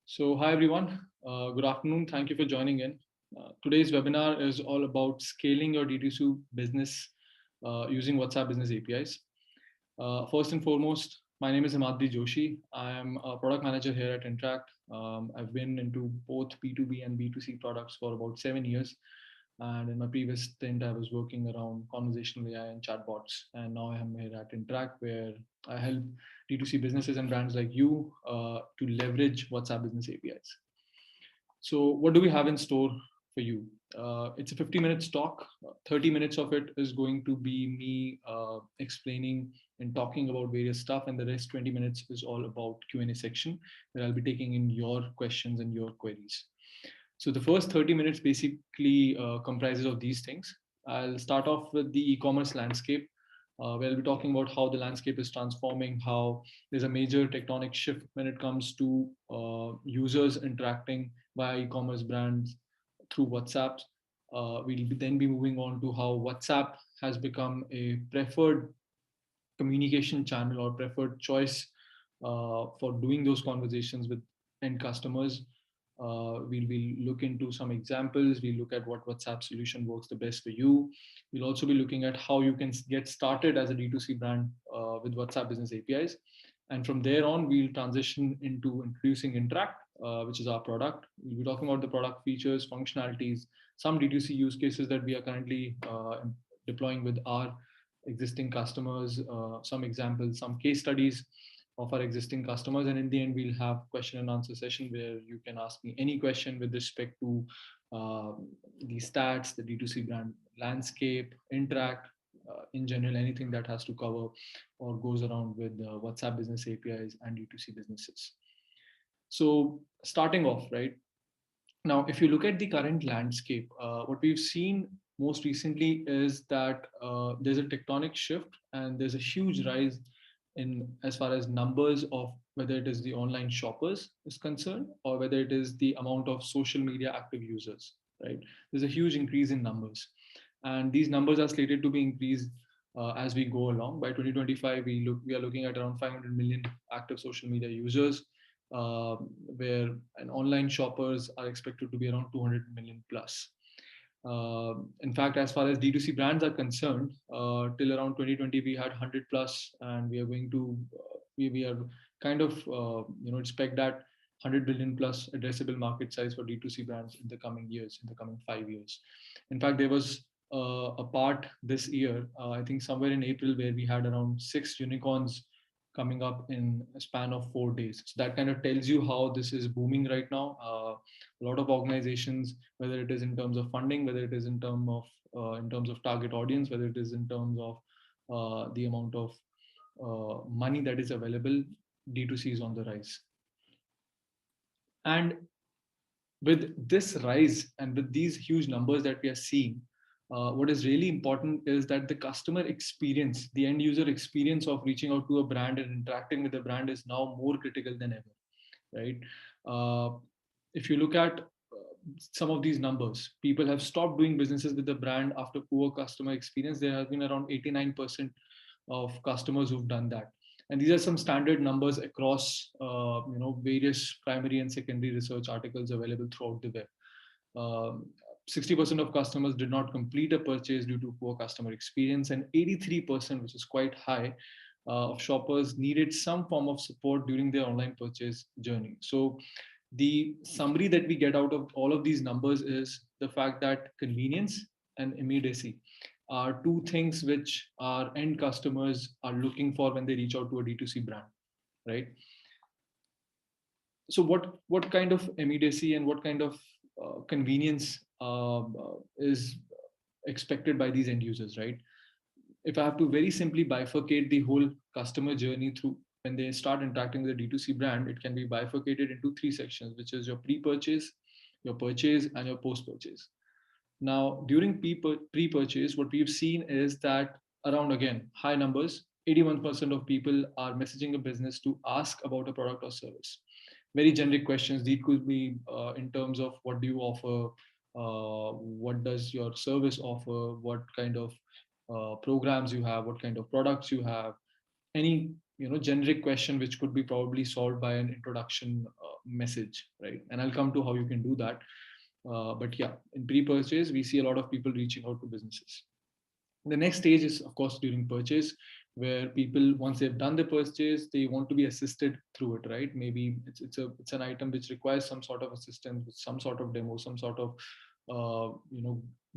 So, hi everyone. Good afternoon. Thank you for joining in. Today's webinar is all about scaling your D2C business using WhatsApp Business APIs. First and foremost, my name is Himadri Joshi. I am a product manager here at Interakt. I've been into both B2B and B2C products for about 7 years. And in my previous stint, I was working around conversational AI and chatbots. And now I am here at Interakt, where I help D2C businesses and brands like you to leverage WhatsApp Business APIs. So, what do we have in store for you? It's a 50 minutes talk. 30 minutes of it is going to be me explaining and talking about various stuff, and the rest 20 minutes is all about Q&A section, where I'll be taking in your questions and your queries. So the first 30 minutes basically comprises of these things. I'll start off with the e-commerce landscape, where I'll be talking about how the landscape is transforming, how there's a major tectonic shift when it comes to users interacting via e-commerce brands through WhatsApp. Then be moving on to how WhatsApp has become a preferred communication channel or preferred choice for doing those conversations with end customers. We'll look into some examples. We'll look at what WhatsApp solution works the best for you. We'll also be looking at how you can get started as a D2C brand with WhatsApp Business APIs. And from there on, we'll transition into introducing Interakt, which is our product. We'll be talking about the product features, functionalities, some D2C use cases that we are currently deploying with our existing customers, some examples, some case studies of our existing customers. And in the end, we'll have question and answer session where you can ask me any question with respect to the stats, the D2C brand landscape, Interakt, in general, anything that has to cover or goes around with WhatsApp Business APIs and D2C businesses. So starting off, right, now, if you look at the current landscape, what we've seen most recently is that there's a tectonic shift and there's a huge rise in as far as numbers of whether it is the online shoppers is concerned or whether it is the amount of social media active users, right? There's a huge increase in numbers. And these numbers are slated to be increased as we go along. By 2025, we are looking at around 500 million active social media users, where an online shoppers are expected to be around 200 million plus. In fact, as far as D2C brands are concerned, till around 2020, we had 100 plus, and we are going to, we are kind of, expect that 100 billion plus addressable market size for D2C brands in the coming years, in the coming 5 years. In fact, there was a part this year, I think somewhere in April, where we had around 6 unicorns coming up in a span of 4 days. So that kind of tells you how this is booming right now. A lot of organizations, whether it is in terms of funding, whether it is in terms of target audience, whether it is in terms of the amount of money that is available, D2C is on the rise. And with this rise and with these huge numbers that we are seeing, what is really important is that the customer experience, the end user experience of reaching out to a brand and interacting with the brand is now more critical than ever, right? If you look at some of these numbers, people have stopped doing businesses with the brand after poor customer experience. There have been around 89% of customers who've done that. And these are some standard numbers across various primary and secondary research articles available throughout the web. 60% of customers did not complete a purchase due to poor customer experience, and 83%, which is quite high, of shoppers needed some form of support during their online purchase journey. So the summary that we get out of all of these numbers is the fact that convenience and immediacy are two things which our end customers are looking for when they reach out to a D2C brand, right? So what kind of immediacy and what kind of convenience is expected by these end users, right? If I have to very simply bifurcate the whole customer journey through when they start interacting with a D2C brand, it can be bifurcated into three sections, which is your pre-purchase, your purchase, and your post-purchase. Now, during pre-purchase, what we've seen is that around, again, high numbers, 81% of people are messaging a business to ask about a product or service. Very generic questions. These could be in terms of what do you offer, what does your service offer, what kind of programs you have, what kind of products you have, any generic question which could be probably solved by an introduction message, right? And I'll come to how you can do that. But yeah, in pre-purchase, we see a lot of people reaching out to businesses. The next stage is, of course, during purchase, where people, once they've done the purchase, they want to be assisted through it, right? Maybe it's an item which requires some sort of assistance, some sort of demo, some sort of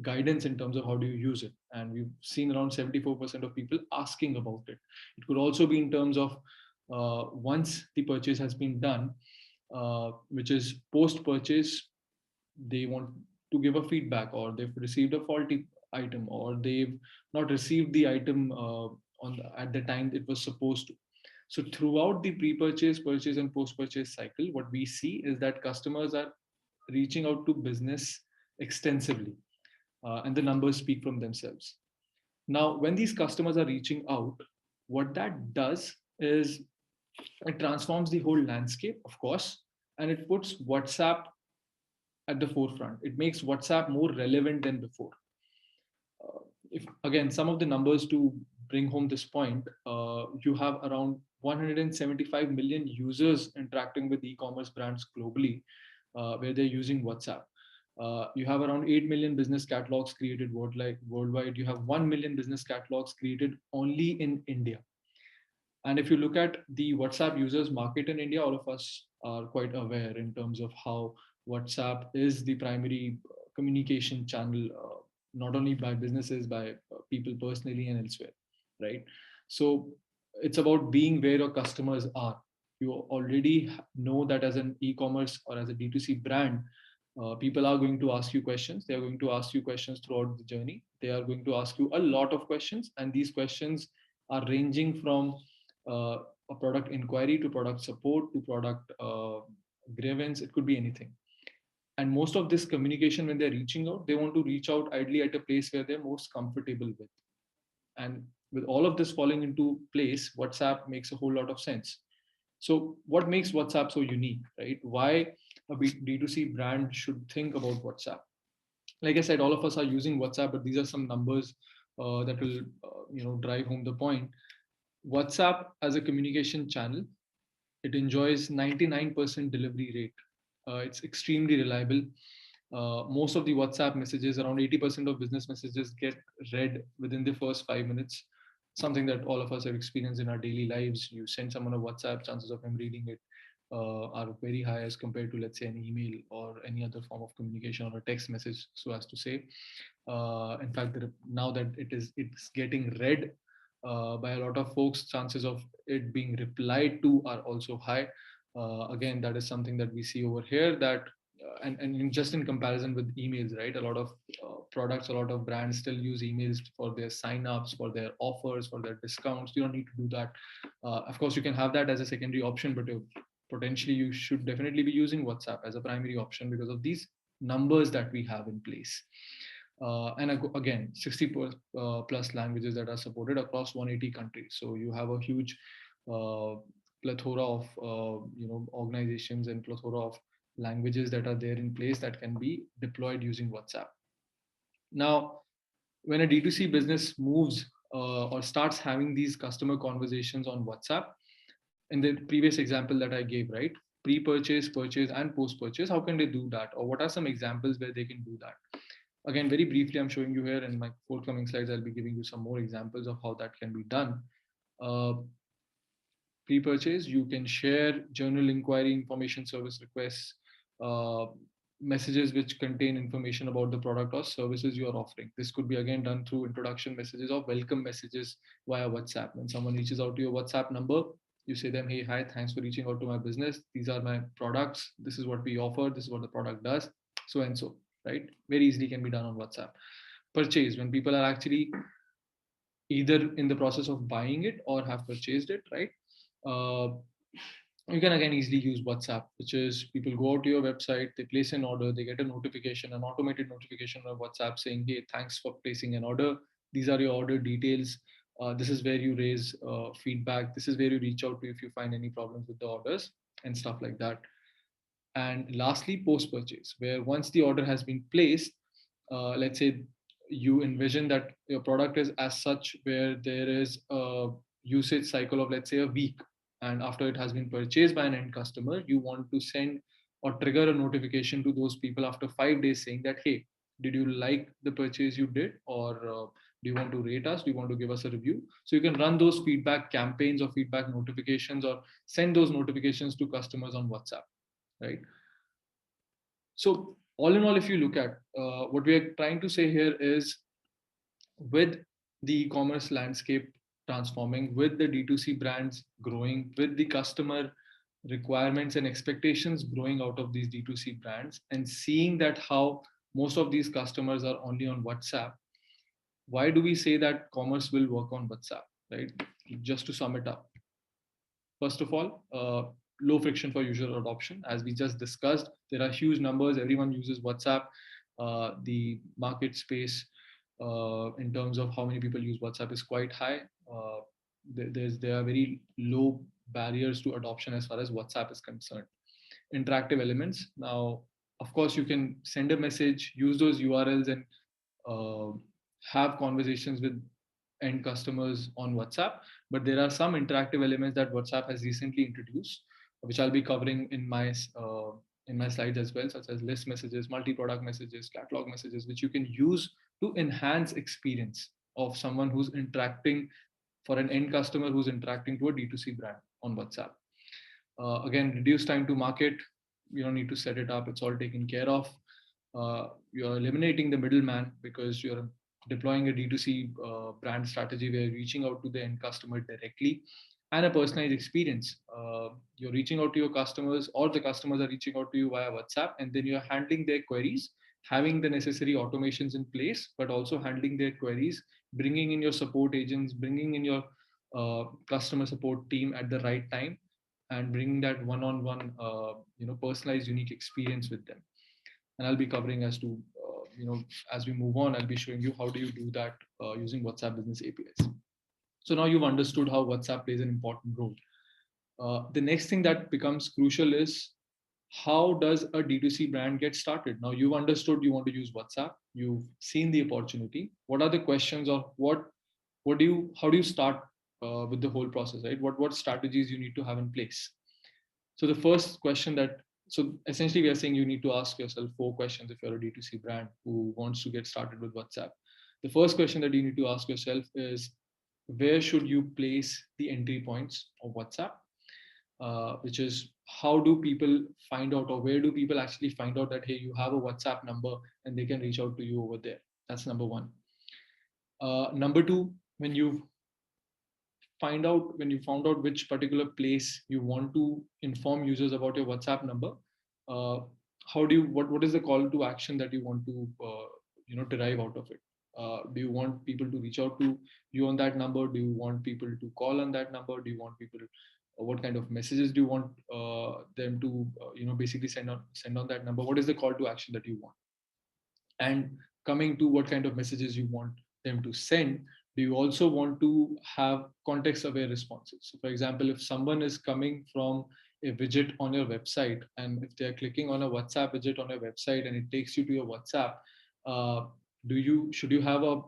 guidance in terms of how do you use it. And we've seen around 74% of people asking about it. It could also be in terms of once the purchase has been done, which is post purchase, they want to give a feedback, or they've received a faulty item, or they've not received the item at the time it was supposed to. So throughout the pre-purchase, purchase, and post-purchase cycle, what we see is that customers are reaching out to business extensively, and the numbers speak from themselves. Now, when these customers are reaching out, what that does is it transforms the whole landscape, of course, and it puts WhatsApp at the forefront. It makes WhatsApp more relevant than before. If again, some of the numbers to bring home this point, you have around 175 million users interacting with e-commerce brands globally, where they're using WhatsApp. You have around 8 million business catalogs created worldwide. You have 1 million business catalogs created only in India. And if you look at the WhatsApp users market in India, all of us are quite aware in terms of how WhatsApp is the primary communication channel, not only by businesses, by people personally and elsewhere, right? So it's about being where your customers are. You already know that as an e-commerce or as a D2C brand, people are going to ask you questions. They are going to ask you questions throughout the journey. They are going to ask you a lot of questions, and these questions are ranging from a product inquiry to product support to product grievance. It could be anything. And most of this communication, when they're reaching out, they want to reach out ideally at a place where they're most comfortable with. And with all of this falling into place, WhatsApp makes a whole lot of sense. So what makes WhatsApp so unique, right? Why a D2C brand should think about WhatsApp? Like I said, all of us are using WhatsApp, but these are some numbers that will drive home the point. WhatsApp as a communication channel, it enjoys 99% delivery rate. It's extremely reliable. Most of the WhatsApp messages, around 80% of business messages, get read within the first 5 minutes. Something that all of us have experienced in our daily lives. You send someone a WhatsApp, chances of them reading it are very high as compared to, let's say, an email or any other form of communication or a text message, so as to say. In fact, now that it's getting read by a lot of folks, chances of it being replied to are also high. Again, that is something that we see over here, that and just in comparison with emails, right? A lot of products, a lot of brands still use emails for their sign-ups, for their offers, for their discounts. You don't need to do that. Of course, you can have that as a secondary option, but potentially you should definitely be using WhatsApp as a primary option because of these numbers that we have in place. And again, 60 plus languages that are supported across 180 countries. So you have a huge plethora of organizations and plethora of languages that are there in place that can be deployed using WhatsApp. Now, when a D2C business moves or starts having these customer conversations on WhatsApp, in the previous example that I gave, right? Pre-purchase, purchase, and post-purchase, how can they do that? Or what are some examples where they can do that? Again, very briefly, I'm showing you here in my forthcoming slides, I'll be giving you some more examples of how that can be done. Pre-purchase, you can share journal inquiry, information service requests, messages which contain information about the product or services you are offering. This could be again done through introduction messages or welcome messages via WhatsApp. When someone reaches out to your WhatsApp number, you say them, hey, hi, thanks for reaching out to my business. These are my products. This is what we offer. This is what the product does. So and so, right? Very easily can be done on WhatsApp. Purchase, when people are actually either in the process of buying it or have purchased it, right? You can again easily use WhatsApp, which is people go out to your website, they place an order, they get a notification, an automated notification on WhatsApp saying, hey, thanks for placing an order. These are your order details. This is where you raise feedback. This is where you reach out to if you find any problems with the orders and stuff like that. And lastly, post-purchase, where once the order has been placed, let's say you envision that your product is as such where there is usage cycle of, let's say, a week, and after it has been purchased by an end customer, you want to send or trigger a notification to those people after 5 days saying that, hey, did you like the purchase you did, or do you want to rate us, do you want to give us a review? So you can run those feedback campaigns or feedback notifications, or send those notifications to customers on WhatsApp, right? So all in all, if you look at what we are trying to say here is, with the e-commerce landscape transforming, with the D2C brands growing, with the customer requirements and expectations growing out of these D2C brands, and seeing that how most of these customers are only on WhatsApp, why do we say that commerce will work on WhatsApp, right? Just to sum it up, first of all, low friction for user adoption. As we just discussed, there are huge numbers. Everyone uses WhatsApp. The market space in terms of how many people use WhatsApp is quite high. There are very low barriers to adoption as far as WhatsApp is concerned. Interactive elements. Now, of course, you can send a message, use those URLs, and uh, have conversations with end customers on WhatsApp. But there are some interactive elements that WhatsApp has recently introduced, which I'll be covering in my slides as well, such as list messages, multi-product messages, catalog messages, which you can use to enhance experience of someone who's interacting, for an end customer who's interacting to a D2C brand on WhatsApp. Again, reduce time to market. You don't need to set it up. It's all taken care of. You're eliminating the middleman because you're deploying a D2C brand strategy where you're reaching out to the end customer directly, and a personalized experience. You're reaching out to your customers, or the customers are reaching out to you via WhatsApp, and then you're handling their queries, having the necessary automations in place, but also handling their queries, bringing in your support agents, bringing in your customer support team at the right time, and bringing that one-on-one, personalized, unique experience with them. And I'll be covering as to, as we move on, I'll be showing you how do you do that using WhatsApp Business APIs. So now you've understood how WhatsApp plays an important role. The next thing that becomes crucial is, how does a D2C brand get started? Now you've understood you want to use WhatsApp, you've seen the opportunity. What are the questions, or how do you start with the whole process, right? What strategies you need to have in place? So the first question so essentially we are saying you need to ask yourself 4 questions if you're a D2C brand who wants to get started with WhatsApp. The first question that you need to ask yourself is, where should you place the entry points of WhatsApp? Which is, how do people find out, or where do people actually find out that, hey, you have a WhatsApp number and they can reach out to you over there? That's number 1. Number 2, when you found out which particular place you want to inform users about your WhatsApp number, what is the call to action that you want to derive out of it? Do you want people to reach out to you on that number? Do you want people to call on that number? Do you want people, what kind of messages do you want them to basically send on that number? What is the call to action that you want? And coming to what kind of messages you want them to send, do you also want to have context aware responses? So for example, if someone is coming from a widget on your website, and if they're clicking on a WhatsApp widget on your website and it takes you to your WhatsApp, should you have a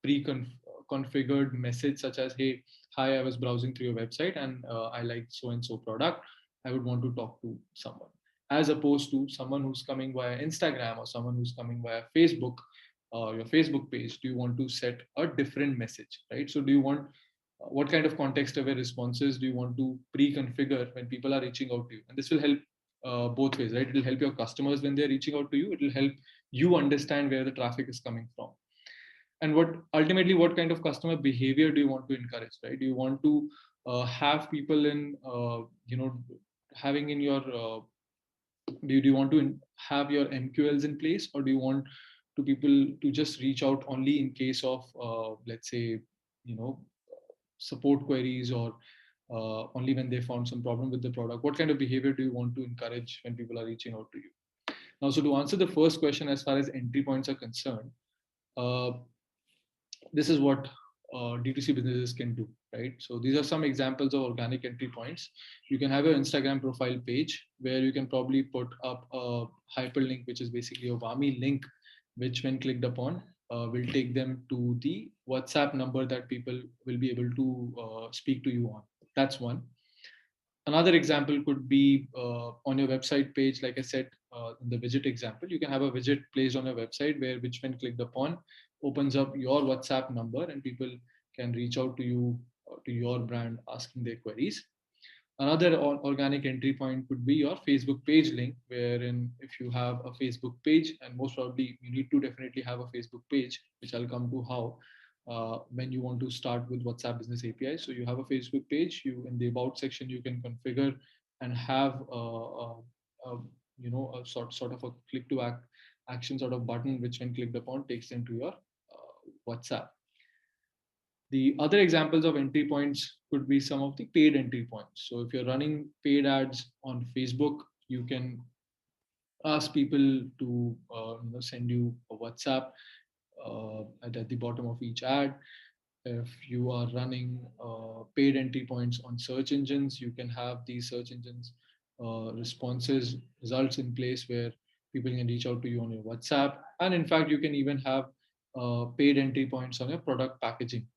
pre-configured message such as, hey, hi, I was browsing through your website and I like so and so product, I would want to talk to someone, as opposed to someone who's coming via Instagram or someone who's coming via Facebook, your Facebook page? Do you want to set a different message, right? So do you want, what kind of context aware responses do you want to pre-configure when people are reaching out to you? And this will help both ways, right? It will help your customers when they're reaching out to you. It will help you understand where the traffic is coming from. And what kind of customer behavior do you want to encourage, right? Do you want to have people in, having in your, do you want to have your MQLs in place, or do you want to people to just reach out only in case of, let's say, support queries, or only when they found some problem with the product? What kind of behavior do you want to encourage when people are reaching out to you? Now, so to answer the first question, as far as entry points are concerned, this is what D2C businesses can do, right? So these are some examples of organic entry points. You can have your Instagram profile page where you can probably put up a hyperlink, which is basically a Wami link, which when clicked upon, will take them to the WhatsApp number that people will be able to speak to you on. That's one. Another example could be on your website page. Like I said in the widget example, you can have a widget placed on your website where, which when clicked upon, opens up your WhatsApp number and people can reach out to you, to your brand, asking their queries. Another organic entry point could be your Facebook page link, wherein if you have a Facebook page, and most probably you need to definitely have a Facebook page, which I'll come to how, when you want to start with WhatsApp Business API. So you have a Facebook page, you in the about section, you can configure and have a a sort of a click to action sort of button, which when clicked upon takes them to your WhatsApp. The other examples of entry points could be some of the paid entry points. So if you're running paid ads on Facebook, you can ask people to send you a WhatsApp at the bottom of each ad. If you are running paid entry points on search engines, you can have these search engines responses, results in place where people can reach out to you on your WhatsApp. And in fact, you can even have paid entry points on your product packaging,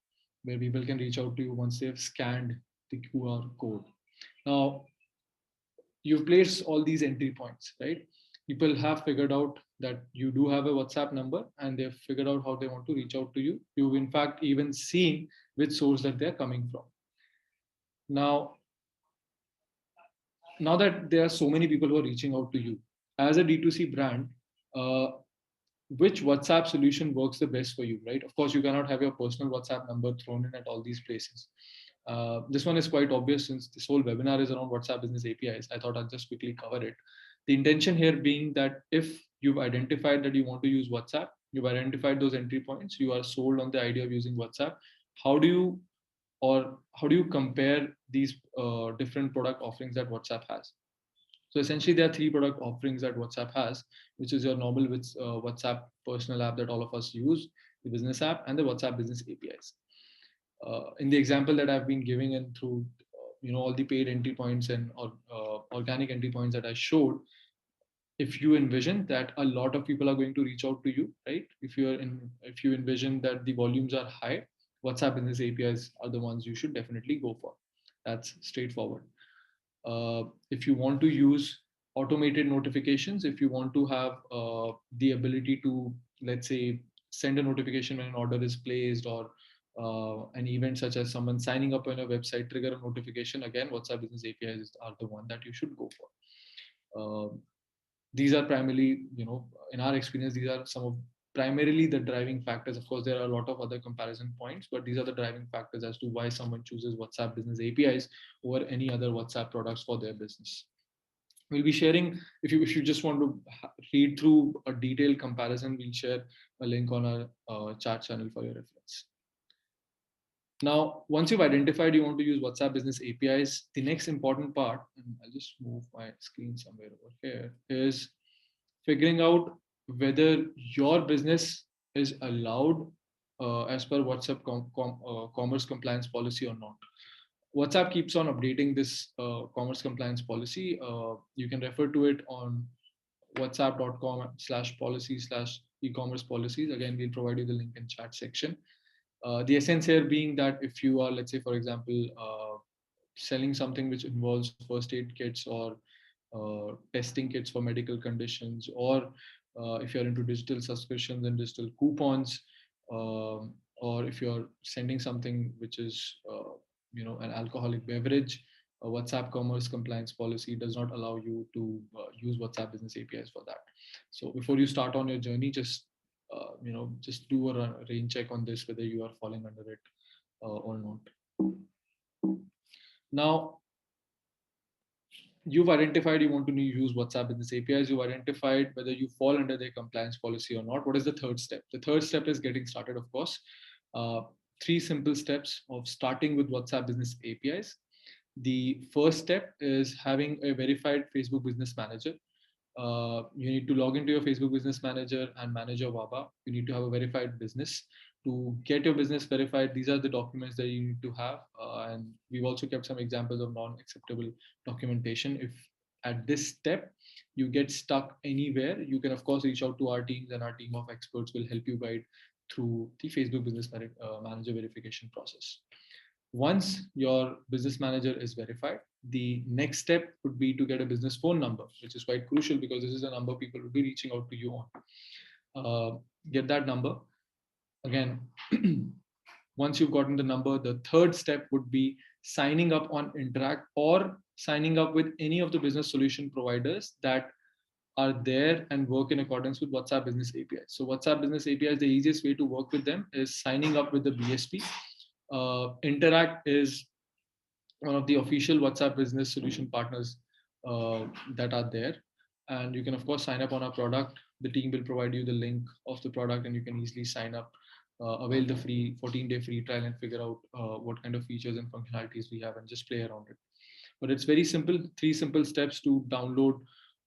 where people can reach out to you once they've scanned the QR code. Now, you've placed all these entry points, right? People have figured out that you do have a WhatsApp number and they've figured out how they want to reach out to you. You've in fact even seen which source that they're coming from. Now, now that there are so many people who are reaching out to you as a D2C brand, uh, which WhatsApp solution works the best for you, right? Of course, you cannot have your personal WhatsApp number thrown in at all these places. This one is quite obvious since this whole webinar is around WhatsApp Business APIs. I thought I'll just quickly cover it. The intention here being that if you've identified that you want to use WhatsApp, you've identified those entry points, you are sold on the idea of using WhatsApp, how do you how do you compare these different product offerings that WhatsApp has? So essentially, there are three product offerings that WhatsApp has, which is your normal WhatsApp personal app that all of us use, the business app, and the WhatsApp Business APIs. In the example that I've been giving and through all the paid entry points and or organic entry points that I showed, if you envision that a lot of people are going to reach out to you, right? If you envision that the volumes are high, WhatsApp Business APIs are the ones you should definitely go for. That's straightforward. If you want to use automated notifications, if you want to have the ability to, let's say, send a notification when an order is placed, or an event such as someone signing up on a website, trigger a notification, again, WhatsApp Business APIs are the one that you should go for. These are primarily, in our experience, these are some of primarily the driving factors. Of course, there are a lot of other comparison points, but these are the driving factors as to why someone chooses WhatsApp Business APIs over any other WhatsApp products for their business. We'll be sharing, if you just want to read through a detailed comparison, we'll share a link on our chat channel for your reference. Now, once you've identified you want to use WhatsApp Business APIs, the next important part, and I'll just move my screen somewhere over here, is figuring out whether your business is allowed as per WhatsApp commerce compliance policy or not. WhatsApp keeps on updating this commerce compliance policy. You can refer to it on whatsapp.com/policy/e-commerce policies. Again, we'll provide you the link in chat section. The essence here being that if you are, let's say, for example, selling something which involves first aid kits or testing kits for medical conditions, or if you're into digital subscriptions and digital coupons, or if you're sending something which is, an alcoholic beverage, WhatsApp commerce compliance policy does not allow you to use WhatsApp Business APIs for that. So before you start on your journey, just just do a rain check on this, whether you are falling under it or not. Now, you've identified you want to use WhatsApp Business APIs. You've identified whether you fall under their compliance policy or not. What is the third step? The third step is getting started, of course. Three simple steps of starting with WhatsApp Business APIs. The first step is having a verified Facebook Business Manager. You need to log into your Facebook Business Manager and manage your WABA. You need to have a verified business. To get your business verified, these are the documents that you need to have. And we've also kept some examples of non-acceptable documentation. If at this step you get stuck anywhere, you can of course reach out to our teams, and our team of experts will help you guide through the Facebook Business Manager verification process. Once your business manager is verified, the next step would be to get a business phone number, which is quite crucial because this is a number people will be reaching out to you on. Get that number. Again, once you've gotten the number, the third step would be signing up on Interakt or signing up with any of the business solution providers that are there and work in accordance with WhatsApp Business API. So WhatsApp Business API is the easiest way to work with them is signing up with the BSP. Interakt is one of the official WhatsApp Business solution partners that are there. And you can, of course, sign up on our product. The team will provide you the link of the product and you can easily sign up, avail the free 14-day free trial and figure out what kind of features and functionalities we have and just play around it. But it's very simple, 3 simple steps to download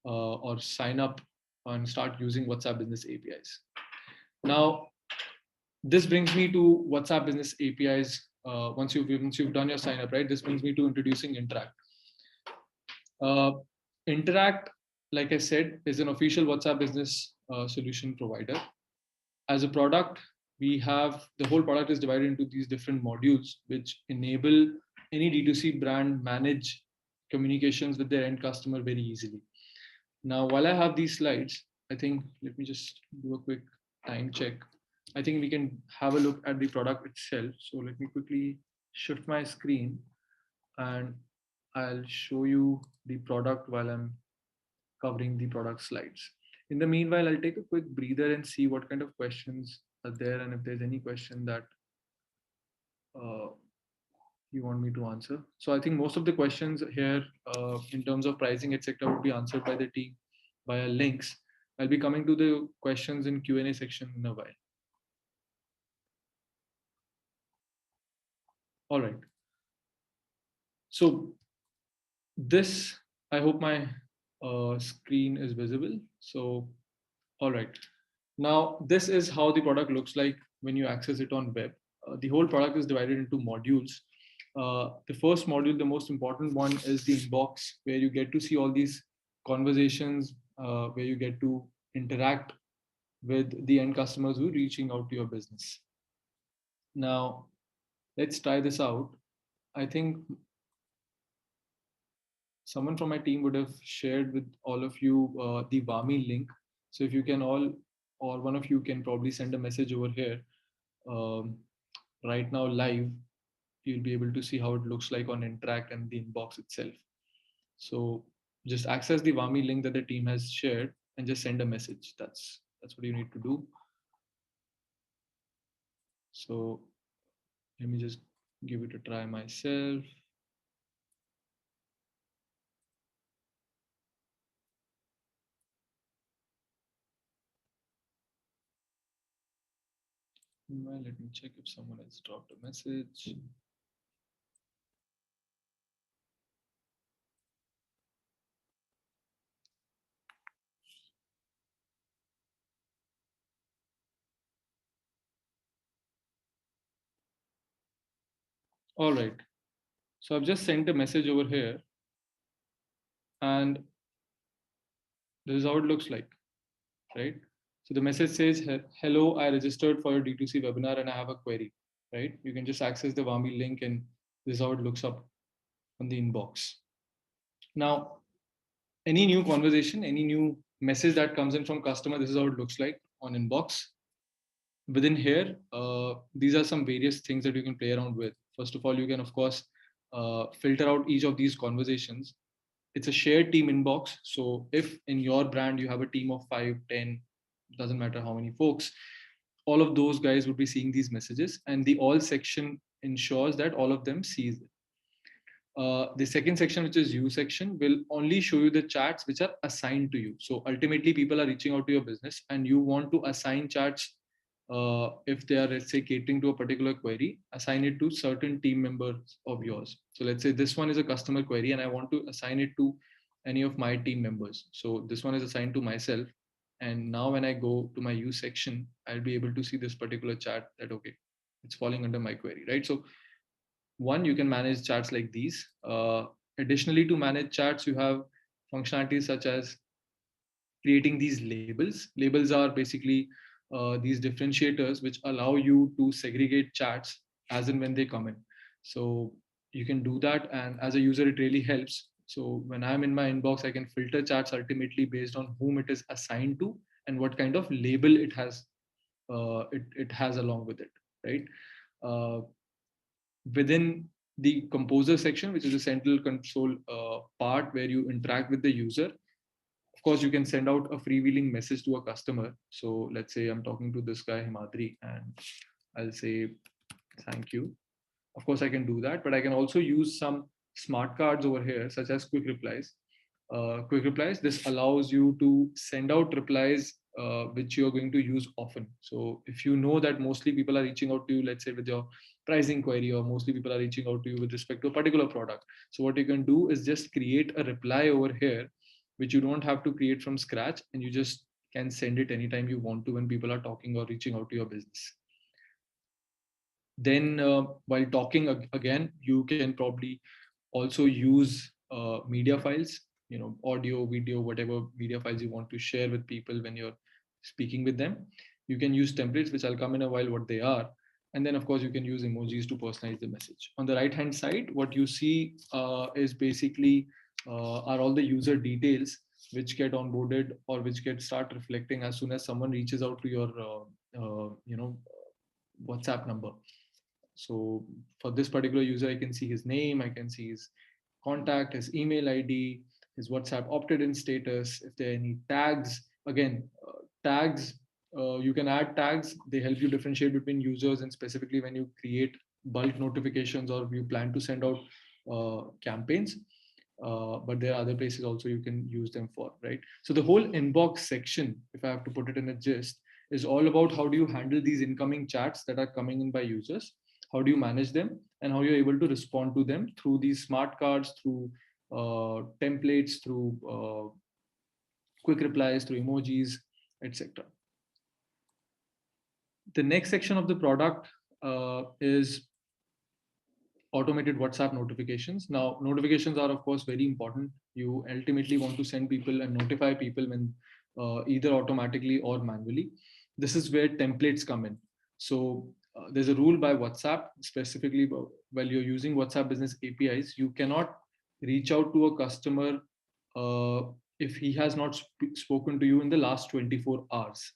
or sign up and start using WhatsApp Business APIs. Now, this brings me to WhatsApp Business APIs. Once you've done your sign up, right? This brings me to introducing Interakt. Interakt, like I said, is an official WhatsApp Business solution provider. As a product, we have the whole product is divided into these different modules, which enable any D2C brand manage communications with their end customer very easily. Now, while I have these slides, I think let me just do a quick time check. I think we can have a look at the product itself. So let me quickly shift my screen and I'll show you the product while I'm covering the product slides. In the meanwhile, I'll take a quick breather and see what kind of questions are there and if there's any question that you want me to answer. So I think most of the questions here in terms of pricing, etc., would be answered by the team via links. I'll be coming to the questions in Q&A section in a while. All right. So this, I hope my screen is visible. So, all right. Now, this is how the product looks like when you access it on web. The whole product is divided into modules. The first module, the most important one, is the inbox, where you get to see all these conversations, where you get to interact with the end customers who are reaching out to your business. Now, let's try this out. I think someone from my team would have shared with all of you the Vami link. So if you can all, or one of you can probably send a message over here right now live, you'll be able to see how it looks like on Interakt and the inbox itself. So just access the Vami link that the team has shared and just send a message. That's what you need to do. So let me just give it a try myself. Well, let me check if someone has dropped a message. All right. So I've just sent a message over here and this is how it looks like, right? So the message says, hello, I registered for your D2C webinar and I have a query, right? You can just access the Vami link and this is how it looks up on the inbox. Now, any new conversation, any new message that comes in from customer, this is how it looks like on inbox. Within here, these are some various things that you can play around with. First of all, you can, of course, filter out each of these conversations. It's a shared team inbox. So if in your brand, you have a team of 5, 10, doesn't matter how many folks, all of those guys would be seeing these messages and the all section ensures that all of them sees it. The second section, which is you section, will only show you the chats which are assigned to you. So ultimately people are reaching out to your business and you want to assign chats. If they are, let's say, catering to a particular query, assign it to certain team members of yours. So let's say this one is a customer query and I want to assign it to any of my team members. So this one is assigned to myself. And now when I go to my use section, I'll be able to see this particular chat that, okay, it's falling under my query, right? So one, you can manage chats like these. Additionally, to manage chats, you have functionalities such as creating these labels. Labels are basically these differentiators which allow you to segregate chats as and when they come in. So you can do that, and as a user it really helps. So when I'm in my inbox, I can filter chats ultimately based on whom it is assigned to and what kind of label it has along with it, right? uh, Within the composer section, which is the central console part where you interact with the user, of course you can send out a freewheeling message to a customer. So let's say I'm talking to this guy Himadri, and I'll say thank you. Of course I can do that, but I can also use some smart cards over here, such as quick replies. Quick replies, this allows you to send out replies which you're going to use often. So if you know that mostly people are reaching out to you, let's say with your pricing query, or mostly people are reaching out to you with respect to a particular product, so what you can do is just create a reply over here which you don't have to create from scratch, and you just can send it anytime you want to when people are talking or reaching out to your business. Then while talking again, you can probably also use media files, audio, video, whatever media files you want to share with people when you're speaking with them. You can use templates, which I'll come in a while what they are. And then of course you can use emojis to personalize the message. On the right hand side, what you see is basically are all the user details which get onboarded or which get start reflecting as soon as someone reaches out to your WhatsApp number. So for this particular user, I can see his name, I can see his contact, his email ID, his WhatsApp opted-in status. If there are any tags, again, tags, you can add tags. They help you differentiate between users, and specifically when you create bulk notifications or you plan to send out campaigns. But there are other places also you can use them for, right? So the whole inbox section, if I have to put it in a gist, is all about how do you handle these incoming chats that are coming in by users, how do you manage them, and how you're able to respond to them through these smart cards, through templates, through quick replies, through emojis, etc. The next section of the product is automated WhatsApp notifications. Now, notifications are, of course, very important. You ultimately want to send people and notify people when either automatically or manually. This is where templates come in. So there's a rule by WhatsApp, specifically while you're using WhatsApp Business APIs, you cannot reach out to a customer uh, if he has not spoken to you in the last 24 hours.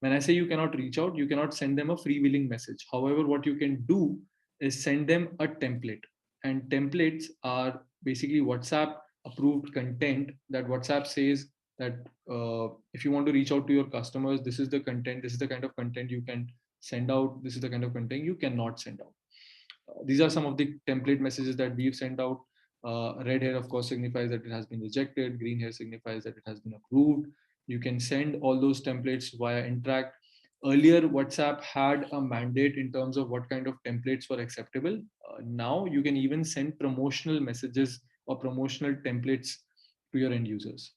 When I say you cannot reach out, you cannot send them a freewheeling message. However, what you can do is send them a template. And templates are basically WhatsApp approved content that WhatsApp says that if you want to reach out to your customers, this is the content, this is the kind of content you can send out, this is the kind of content you cannot send out. These are some of the template messages that we've sent out. Red hair, of course, signifies that it has been rejected. Green hair signifies that it has been approved. You can send all those templates via Interakt. Earlier, WhatsApp had a mandate in terms of what kind of templates were acceptable. Now you can even send promotional messages or promotional templates to your end users.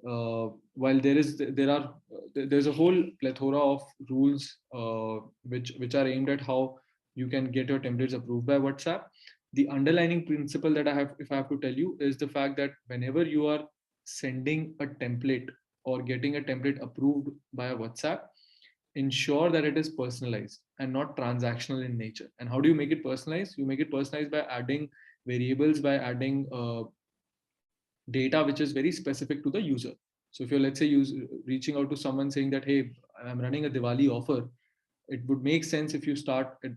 While there's a whole plethora of rules which are aimed at how you can get your templates approved by WhatsApp. The underlying principle that if I have to tell you, is the fact that whenever you are sending a template or getting a template approved by a WhatsApp, ensure that it is personalized and not transactional in nature. And how do you make it personalized? You make it personalized by adding variables, by adding data which is very specific to the user. So if you're, let's say, reaching out to someone saying that, hey, I'm running a Diwali offer, it would make sense if you start at,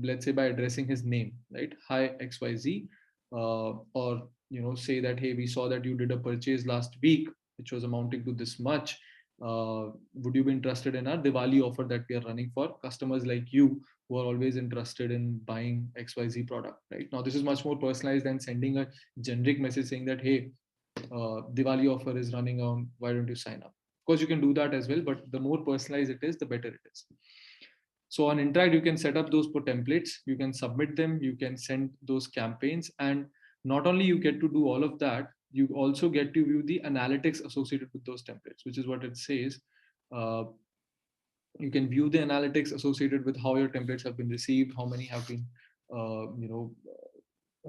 let's say, by addressing his name, right? Hi XYZ, or say that, hey, we saw that you did a purchase last week which was amounting to this much. Would you be interested in our Diwali offer that we are running for customers like you who are always interested in buying XYZ product, right? Now this is much more personalized than sending a generic message saying that, hey, Diwali offer is running on, why don't you sign up? Of course, you can do that as well, but the more personalized it is, the better it is. So on Interakt, you can set up those templates, you can submit them, you can send those campaigns, and not only you get to do all of that, you also get to view the analytics associated with those templates, which is what it says. Uh, you can view the analytics associated with how your templates have been received, how many have been,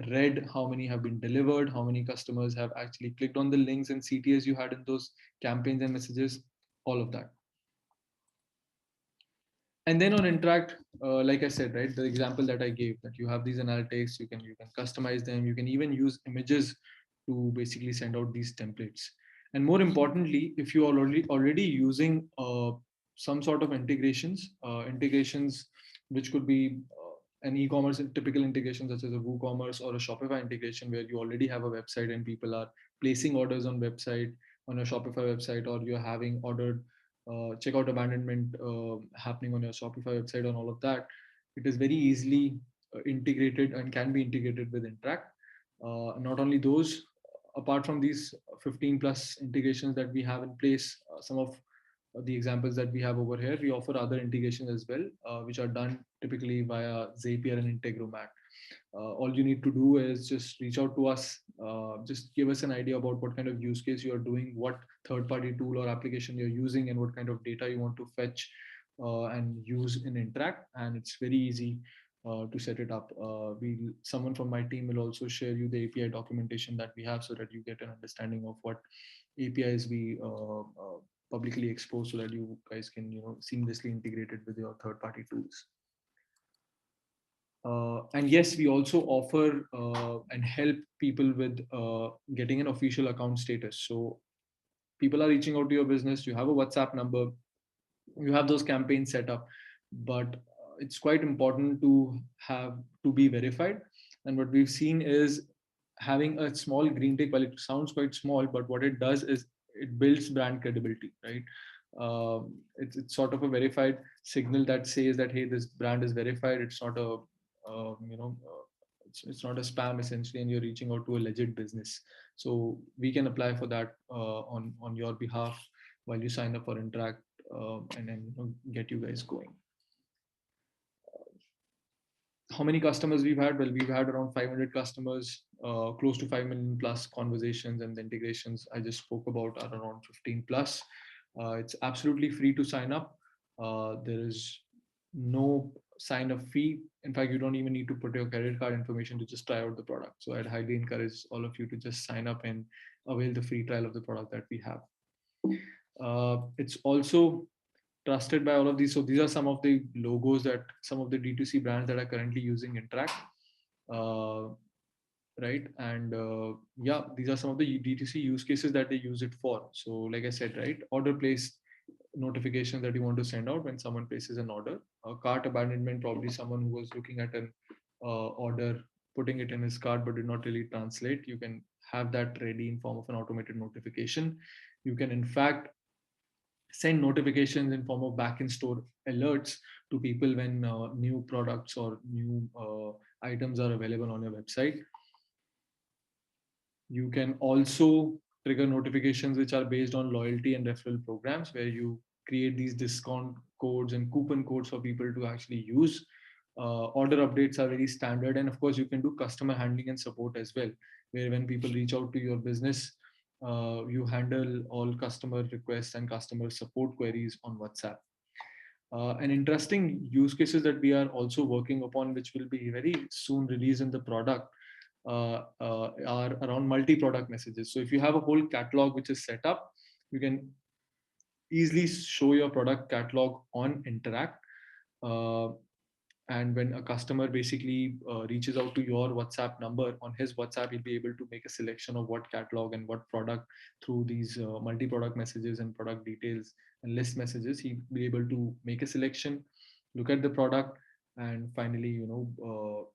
read, how many have been delivered, how many customers have actually clicked on the links and CTAs you had in those campaigns and messages, all of that. And then on Interakt, like I said, right, the example that I gave, that you have these analytics, you can customize them, you can even use images to basically send out these templates. And more importantly, if you are already using some sort of integrations which could be an e-commerce typical integration such as a WooCommerce or a Shopify integration, where you already have a website and people are placing orders on a Shopify website, or you're having ordered checkout abandonment happening on your Shopify website and all of that, it is very easily integrated and can be integrated with Interact. Not only those, apart from these 15 plus integrations that we have in place, some of the examples that we have over here, we offer other integrations as well, which are done typically via Zapier and Integromat. All you need to do is just reach out to us, just give us an idea about what kind of use case you are doing, what third-party tool or application you're using, and what kind of data you want to fetch and use in Interact. And it's very easy to set it up. Someone from my team will also share you the API documentation that we have, so that you get an understanding of what APIs we publicly expose, so that you guys can seamlessly integrate it with your third-party tools. And yes, we also offer and help people with getting an official account status. So people are reaching out to your business, you have a WhatsApp number, you have those campaigns set up, but it's quite important to be verified. And what we've seen is having a small green tick, while it sounds quite small, but what it does is it builds brand credibility, right? It's sort of a verified signal that says that, hey, this brand is verified. It's not a it's not a spam essentially, and you're reaching out to a legit business. So we can apply for that on your behalf while you sign up for Interact, and then get you guys going. How many customers we've had? Well, we've had around 500 customers, close to 5 million plus conversations, and the integrations I just spoke about are around 15 plus. It's absolutely free to sign up. There is no sign up fee. In fact, you don't even need to put your credit card information to just try out the product. So I'd highly encourage all of you to just sign up and avail the free trial of the product that we have. It's also trusted by all of these. So these are some of the logos that some of the D2C brands that are currently using Interact. Right. And yeah, these are some of the D2C use cases that they use it for. So like I said, right, order placed notification that you want to send out when someone places an order. Cart abandonment, probably someone who was looking at an order, putting it in his cart, but did not really translate. You can have that ready in form of an automated notification. You can in fact send notifications in form of back-end store alerts to people when new products or new items are available on your website. You can also trigger notifications which are based on loyalty and referral programs, where you create these discount codes and coupon codes for people to actually use. Order updates are very standard. And of course, you can do customer handling and support as well, where when people reach out to your business, you handle all customer requests and customer support queries on WhatsApp. An interesting use cases that we are also working upon, which will be very soon released in the product, are around multi-product messages. So if you have a whole catalog which is set up, you can easily show your product catalog on Interact. And when a customer basically reaches out to your WhatsApp number, on his WhatsApp, he'll be able to make a selection of what catalog and what product through these multi-product messages and product details and list messages. He'll be able to make a selection, look at the product, and finally,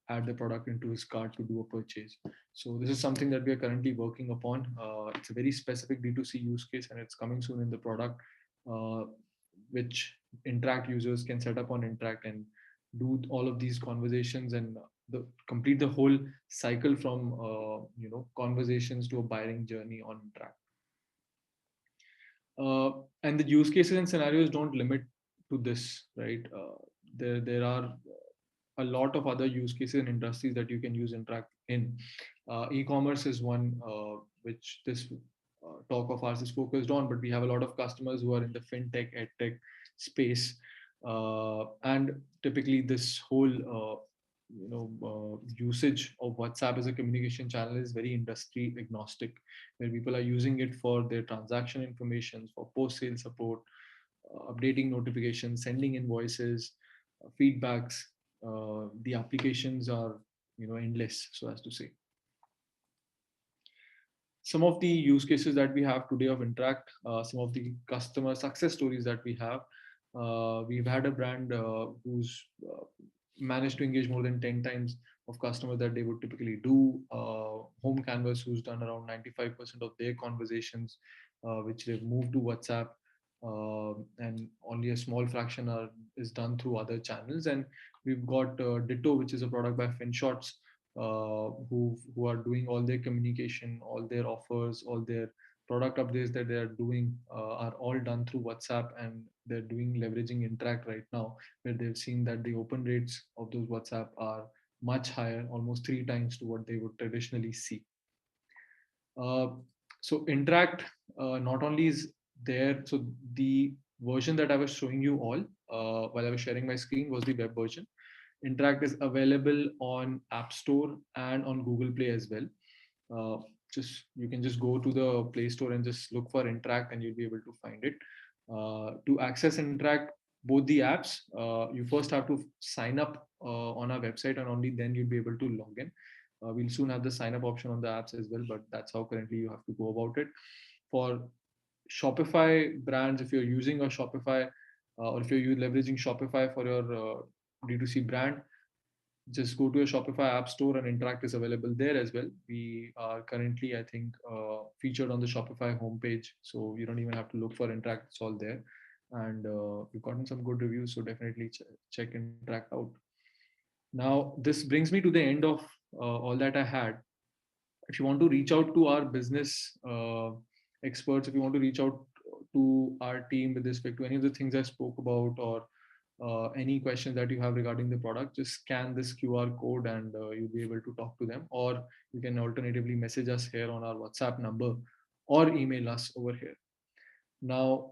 add the product into his cart to do a purchase. So this is something that we are currently working upon. It's a very specific D2C use case, and it's coming soon in the product, which Interact users can set up on Interact and do all of these conversations and complete the whole cycle from conversations to a buying journey on Interact. And the use cases and scenarios don't limit to this, right? There are a lot of other use cases and industries that you can use Interact in. E-commerce is one which this talk of ours is focused on, but we have a lot of customers who are in the fintech, edtech space. And typically this whole usage of WhatsApp as a communication channel is very industry agnostic, where people are using it for their transaction information, for post-sale support, updating notifications, sending invoices, feedbacks. The applications are endless, so as to say. Some of the use cases that we have today of Interakt, some of the customer success stories that we have. We've had a brand who's managed to engage more than 10 times of customers that they would typically do. Home Canvas, who's done around 95% of their conversations, which they've moved to WhatsApp. And only a small fraction is done through other channels. And we've got Ditto, which is a product by FinShots, who are doing all their communication, all their offers, all their product updates that they are doing are all done through WhatsApp, and they're doing leveraging Interact right now, where they've seen that the open rates of those WhatsApp are much higher, almost 3 times to what they would traditionally see. Uh, so Interact not only is there, so the version that I was showing you all while I was sharing my screen was the web version. Interact is available on App Store and on Google Play as well. Just you can just go to the Play Store and just look for Interact, and you'll be able to find it. To access Interact, both the apps, you first have to sign up on our website, and only then you'll be able to log in. We'll soon have the sign up option on the apps as well, but that's how currently you have to go about it. For Shopify brands, if you're using a Shopify or if you're leveraging Shopify for your D2C brand, just go to a Shopify app store, and Interact is available there as well. We are currently, I think, featured on the Shopify homepage, so you don't even have to look for Interact; it's all there. And we've gotten some good reviews, so definitely check Interact out. Now, this brings me to the end of all that I had. If you want to reach out to our business experts, if you want to reach out to our team with respect to any of the things I spoke about, or any questions that you have regarding the product, just scan this QR code, and you'll be able to talk to them. Or you can alternatively message us here on our WhatsApp number, or email us over here. Now,